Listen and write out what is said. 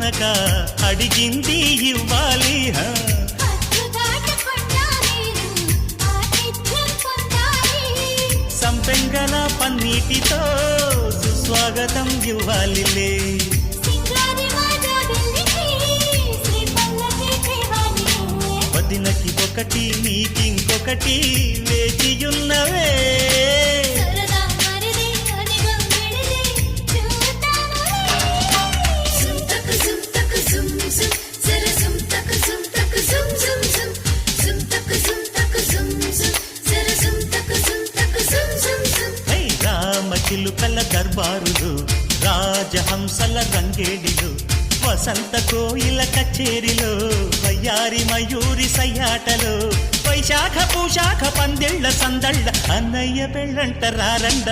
కానక అడిగింది ఇవ్వాలి సంపెంగల పన్నీటితో సుస్వాగతం ఇవ్వాలిలే వదినకి ఒకటి నీకింకొకటి వేచియున్నవే చిలుకల దర్బారులు రాజహంసల రంగేడిలు వసంత కోయిల కచేరిలో వయ్యారి మయూరి సయ్యాటలు వైశాఖ పూశాఖ పందిళ్ళ సందళ్ళ అన్నయ్య పెళ్ళంట రారండ